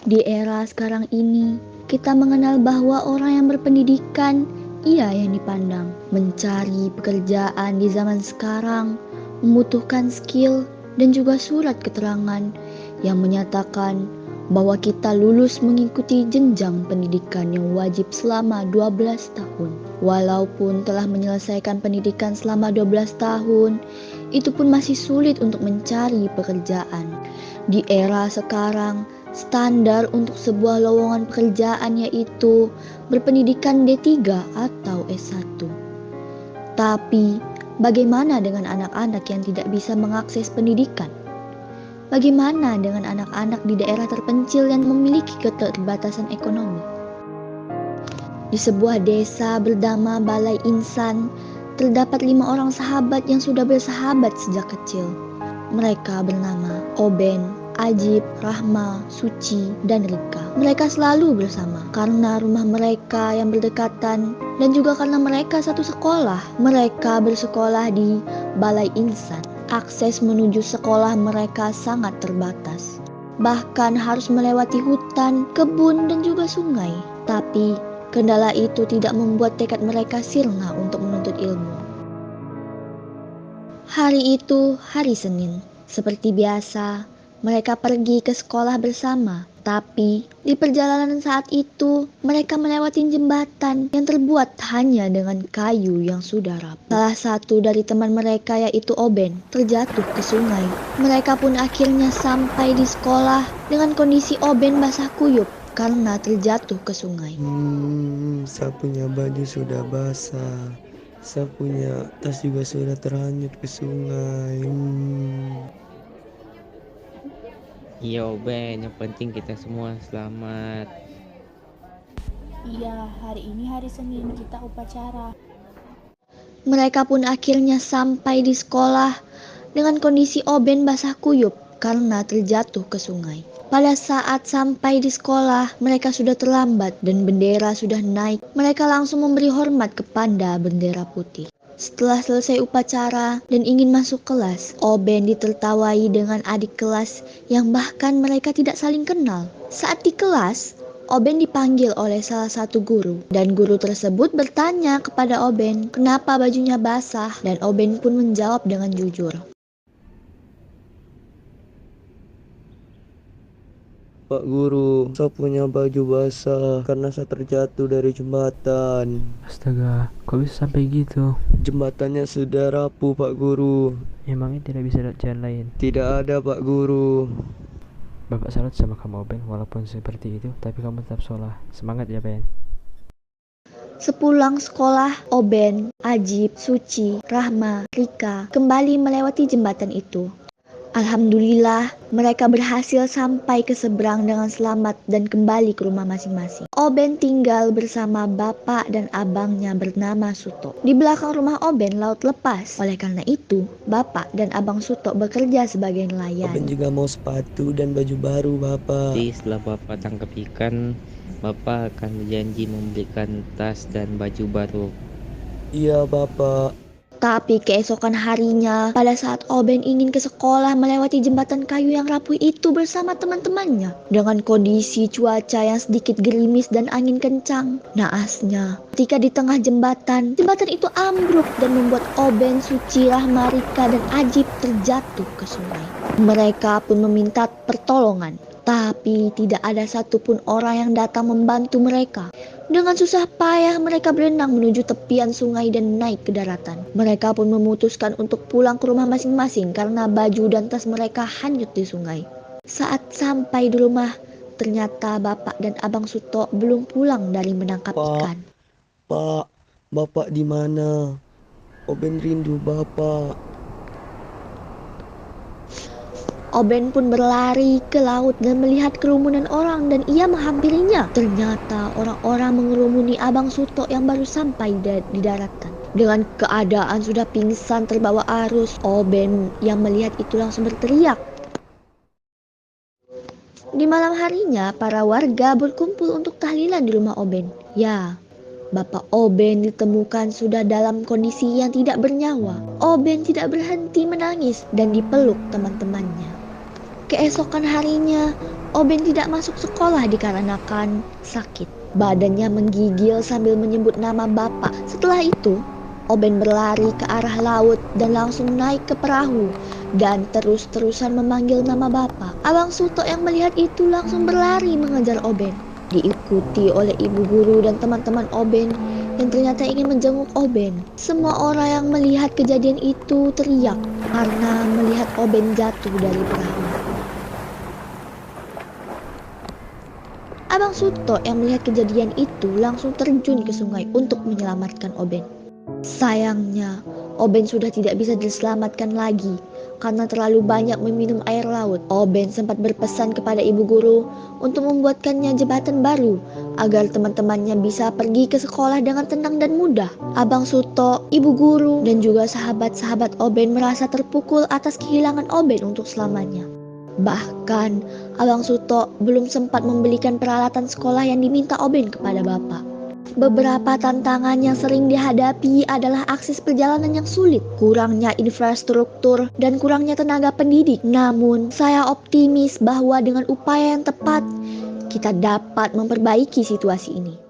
Di era sekarang ini, kita mengenal bahwa orang yang berpendidikan, ia yang dipandang. Mencari pekerjaan di zaman sekarang membutuhkan skill dan juga surat keterangan yang menyatakan bahwa kita lulus mengikuti jenjang pendidikan yang wajib selama 12 tahun. Walaupun telah menyelesaikan pendidikan selama 12 tahun, itu pun masih sulit untuk mencari pekerjaan. Di era sekarang, standar untuk sebuah lowongan pekerjaan yaitu berpendidikan D3 atau S1. Tapi, bagaimana dengan anak-anak yang tidak bisa mengakses pendidikan? Bagaimana dengan anak-anak di daerah terpencil yang memiliki keterbatasan ekonomi? Di sebuah desa bernama Balai Insan, terdapat 5 orang sahabat yang sudah bersahabat sejak kecil. Mereka bernama Oben, Ajib, Rahma, Suci, dan Rika. Mereka selalu bersama karena rumah mereka yang berdekatan dan juga karena mereka satu sekolah. Mereka bersekolah di Balai Insan. Akses menuju sekolah mereka sangat terbatas. Bahkan harus melewati hutan, kebun, dan juga sungai. Tapi kendala itu tidak membuat tekad mereka sirna untuk menuntut ilmu. Hari itu hari Senin. Seperti biasa, mereka pergi ke sekolah bersama. Tapi di perjalanan saat itu, mereka melewati jembatan yang terbuat hanya dengan kayu yang sudah rapuh. Salah satu dari teman mereka yaitu Oben terjatuh ke sungai. Mereka pun akhirnya sampai di sekolah dengan kondisi Oben basah kuyup karena terjatuh ke sungai. Saya punya baju sudah basah. Saya punya tas juga sudah terhanyut ke sungai. Iya Ben, yang penting kita semua selamat. Iya, hari ini hari Senin kita upacara. Mereka pun akhirnya sampai di sekolah dengan kondisi Oben basah kuyup karena terjatuh ke sungai. Pada saat sampai di sekolah, mereka sudah terlambat dan bendera sudah naik. Mereka langsung memberi hormat kepada bendera putih. Setelah selesai upacara dan ingin masuk kelas, Oben ditertawai dengan adik kelas yang bahkan mereka tidak saling kenal. Saat di kelas, Oben dipanggil oleh salah satu guru dan guru tersebut bertanya kepada Oben kenapa bajunya basah dan Oben pun menjawab dengan jujur. Pak Guru, saya punya baju basah karena saya terjatuh dari jembatan. Astaga, kok bisa sampai gitu? Jembatannya sudah rapuh, Pak Guru. Emangnya tidak bisa ada jalan lain? Tidak ada, Pak Guru. Bapak salut sama kamu Ben, walaupun seperti itu, tapi kamu tetap sholat. Semangat ya Ben. Sepulang sekolah, Oben, Ajib, Suci, Rahma, Rika kembali melewati jembatan itu. Alhamdulillah, mereka berhasil sampai ke seberang dengan selamat dan kembali ke rumah masing-masing. Oben tinggal bersama bapak dan abangnya bernama Suto. Di belakang rumah Oben laut lepas. Oleh karena itu, bapak dan abang Suto bekerja sebagai nelayan. Oben juga mau sepatu dan baju baru, Bapak. Jadi setelah Bapak tangkap ikan, Bapak akan berjanji membelikan tas dan baju baru. Iya, Bapak. Tapi keesokan harinya, pada saat Oben ingin ke sekolah melewati jembatan kayu yang rapuh itu bersama teman-temannya. Dengan kondisi cuaca yang sedikit gerimis dan angin kencang. Naasnya, ketika di tengah jembatan itu ambruk dan membuat Oben, Suci, Rahma, Rika, dan Ajib terjatuh ke sungai. Mereka pun meminta pertolongan. Tapi tidak ada satupun orang yang datang membantu mereka. Dengan susah payah mereka berenang menuju tepian sungai dan naik ke daratan. Mereka pun memutuskan untuk pulang ke rumah masing-masing karena baju dan tas mereka hanyut di sungai. Saat sampai di rumah, ternyata bapak dan abang Suto belum pulang dari menangkap ikan. Pak, Bapak di mana? Oben rindu Bapak. Oben pun berlari ke laut dan melihat kerumunan orang dan ia menghampirinya. Ternyata orang-orang mengerumuni abang Suto yang baru sampai di daratan. Dengan keadaan sudah pingsan terbawa arus, Oben yang melihat itu langsung berteriak. Di malam harinya, para warga berkumpul untuk tahlilan di rumah Oben. Ya, Bapak Oben ditemukan sudah dalam kondisi yang tidak bernyawa. Oben tidak berhenti menangis dan dipeluk teman-temannya. Keesokan harinya, Oben tidak masuk sekolah dikarenakan sakit. Badannya menggigil sambil menyebut nama bapak. Setelah itu, Oben berlari ke arah laut dan langsung naik ke perahu dan terus-terusan memanggil nama bapak. Abang Suto yang melihat itu langsung berlari mengejar Oben, diikuti oleh ibu guru dan teman-teman Oben yang ternyata ingin menjenguk Oben. Semua orang yang melihat kejadian itu teriak karena melihat Oben jatuh dari perahu. Abang Suto yang melihat kejadian itu langsung terjun ke sungai untuk menyelamatkan Oben. Sayangnya, Oben sudah tidak bisa diselamatkan lagi karena terlalu banyak meminum air laut. Oben sempat berpesan kepada ibu guru untuk membuatkannya jembatan baru agar teman-temannya bisa pergi ke sekolah dengan tenang dan mudah. Abang Suto, ibu guru, dan juga sahabat-sahabat Oben merasa terpukul atas kehilangan Oben untuk selamanya. Bahkan, Abang Suto belum sempat membelikan peralatan sekolah yang diminta Oben kepada bapak. Beberapa tantangan yang sering dihadapi adalah akses perjalanan yang sulit, kurangnya infrastruktur, dan kurangnya tenaga pendidik. Namun, saya optimis bahwa dengan upaya yang tepat, kita dapat memperbaiki situasi ini.